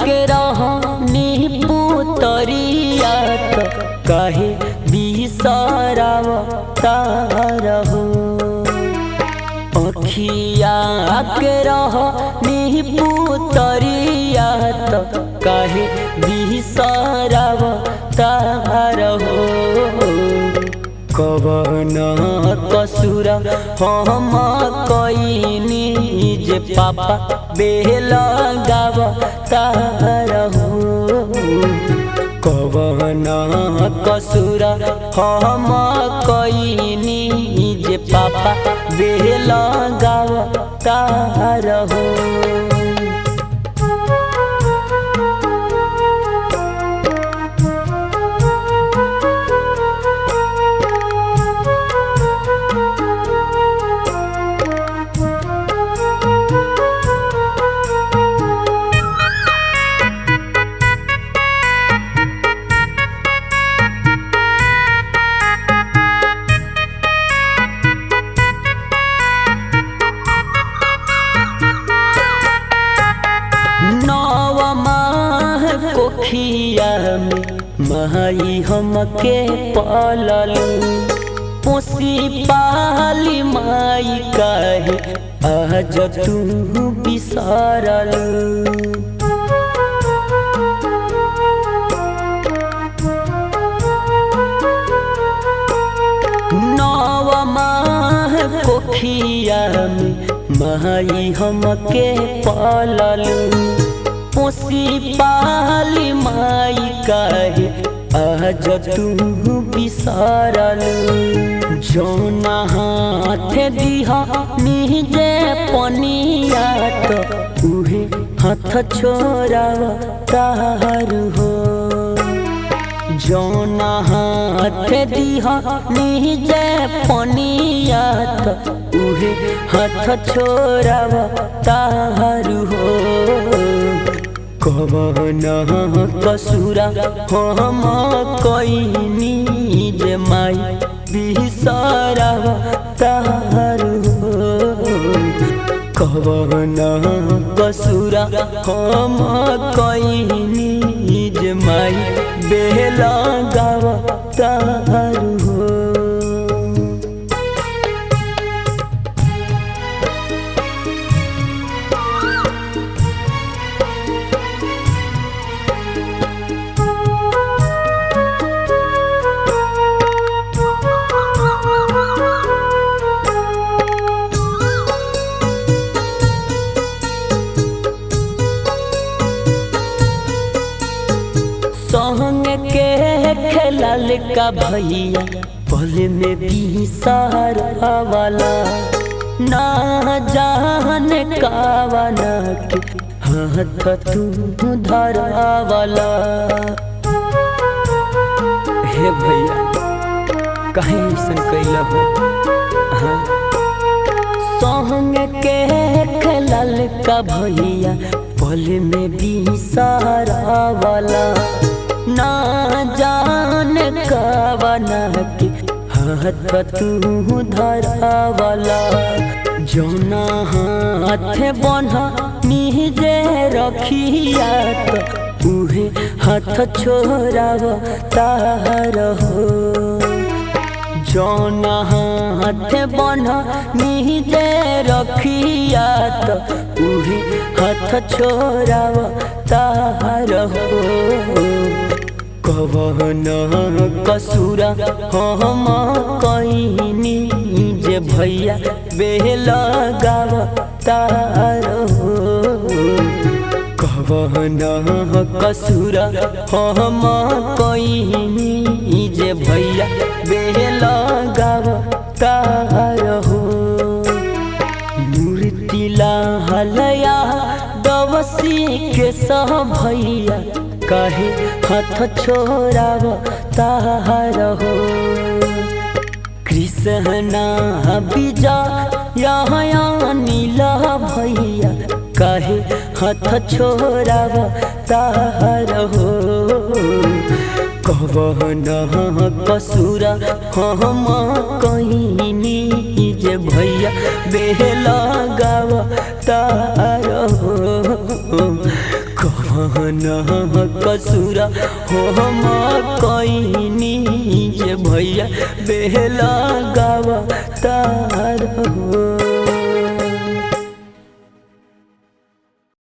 के रहनी पुतरिया तो काहे बिसरावता रहो। अखिया के रहनी पुतरिया तो काहे बिसरावता रहो। कवन कसूर हम कईनी जे पापा बेला गावता रहो। कवन कसूर हम कईनी जे पापा बेला गावता रहो। कोखिया में माई हमके पाललू। पोसी पाली माई काहे आज तू बिसरलू। नवमाह कोखिया में माई हमके पाललू। पोसी पाली माई काहे आज तू बिसरलू। जौना हाथ दिहा निजे पनिया तो उहे हाथ छोड़ावता हो। जौना हाथ दिहा निजे पनिया तो उहे हाथ छोड़ावता हो। कवन कसूर हम कईनी जे माई बिसरावता हो। कवन कसूर हम कईनी जे माई बेला गावता हो। संग के खेलल का भैया पल में बिसरा वाला। ना जान कावना के हाथ तू धरा वाला। हे भैया काहे ऐसन कैला हो। संग के खेलल का भैया पल में बिसरा वाला। ना जान कावना के हाथ तू धरा वाला। जौना हाथ बन्हा निजे रखिया तो उहे हाथ छोड़ावता रहो। जौना हाथ बन्हा निजे रखिया तो उहे हाथ छोड़ावता रहो। कवन कसूर हम कईनी जे भैया बेला गावता हो। कवन कसूर हम कईनी जे भैया बेला गावता हो। मूर्ति हलया दवसी के सह भैया काहे हाथ छोड़ावता हो। कृष्णा बीजा यहाँ नीला भैया काहे हाथ छोड़ावता हो। कवन कसूर हम कईनी जे भैया बेला गावता हो। कवन न कसूरा हम कईनी जे भैया बेला गावा तार।